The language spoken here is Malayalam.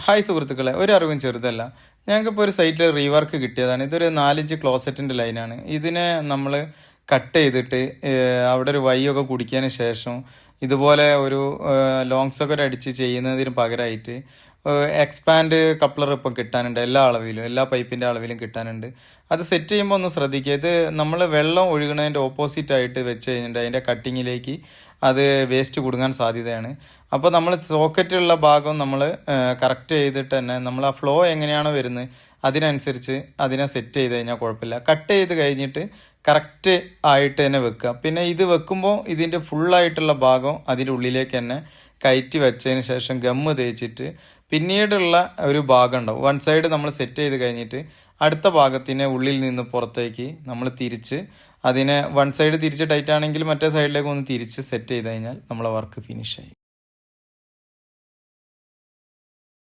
ഹായ് സുഹൃത്തുക്കളെ, ഒരു അറിവും ചെറുതല്ല. ഞങ്ങൾക്കിപ്പോൾ ഒരു സൈറ്റിൽ റീവർക്ക് കിട്ടിയതാണ്. ഇതൊരു 4 ഇഞ്ച് ക്ലോസറ്റിൻ്റെ ലൈനാണ്. ഇതിനെ നമ്മൾ കട്ട് ചെയ്തിട്ട് അവിടെ ഒരു വൈയൊക്കെ കുടിക്കിയതിന് ശേഷം ഇതുപോലെ ഒരു ലോങ് സോക്കറ്റ് അടിച്ച് ചെയ്യുന്നതിന് പകരമായിട്ട് എക്സ്പാൻഡ് കപ്ലർ ഇപ്പം കിട്ടാനുണ്ട്. എല്ലാ അളവിലും, എല്ലാ പൈപ്പിൻ്റെ അളവിലും കിട്ടാനുണ്ട്. അത് സെറ്റ് ചെയ്യുമ്പോൾ ഒന്ന് ശ്രദ്ധിക്കുക. ഇത് നമ്മൾ വെള്ളം ഒഴുകുന്നതിൻ്റെ ഓപ്പോസിറ്റ് ആയിട്ട് വെച്ച് കഴിഞ്ഞിട്ട് അതിൻ്റെ കട്ടിങ്ങിലേക്ക് അത് വേസ്റ്റ് കുടുങ്ങാൻ സാധ്യതയാണ്. അപ്പോൾ നമ്മൾ സോക്കറ്റുള്ള ഭാഗം നമ്മൾ കറക്റ്റ് ചെയ്തിട്ട് തന്നെ നമ്മൾ ആ ഫ്ലോ എങ്ങനെയാണോ വരുന്നത് അതിനനുസരിച്ച് അതിനെ സെറ്റ് ചെയ്ത് കഴിഞ്ഞാൽ കുഴപ്പമില്ല. കട്ട് ചെയ്ത് കഴിഞ്ഞിട്ട് കറക്റ്റ് ആയിട്ട് തന്നെ വെക്കുക. പിന്നെ ഇത് വെക്കുമ്പോൾ ഇതിൻ്റെ ഫുള്ളായിട്ടുള്ള ഭാഗം അതിൻ്റെ ഉള്ളിലേക്ക് തന്നെ കയറ്റി വെച്ചതിന് ശേഷം ഗമ്മ് തേച്ചിട്ട് പിന്നീടുള്ള ഒരു ഭാഗം ഉണ്ടാവും. വൺ സൈഡ് നമ്മൾ സെറ്റ് ചെയ്ത് കഴിഞ്ഞിട്ട് അടുത്ത ഭാഗത്തിനെ ഉള്ളിൽ നിന്ന് പുറത്തേക്ക് നമ്മൾ തിരിച്ച് അതിനെ വൺ സൈഡ് തിരിച്ച് ടൈറ്റ് ആണെങ്കിൽ മറ്റേ സൈഡിലേക്ക് ഒന്ന് തിരിച്ച് സെറ്റ് ചെയ്ത് കഴിഞ്ഞാൽ നമ്മളെ വർക്ക് ഫിനിഷായി.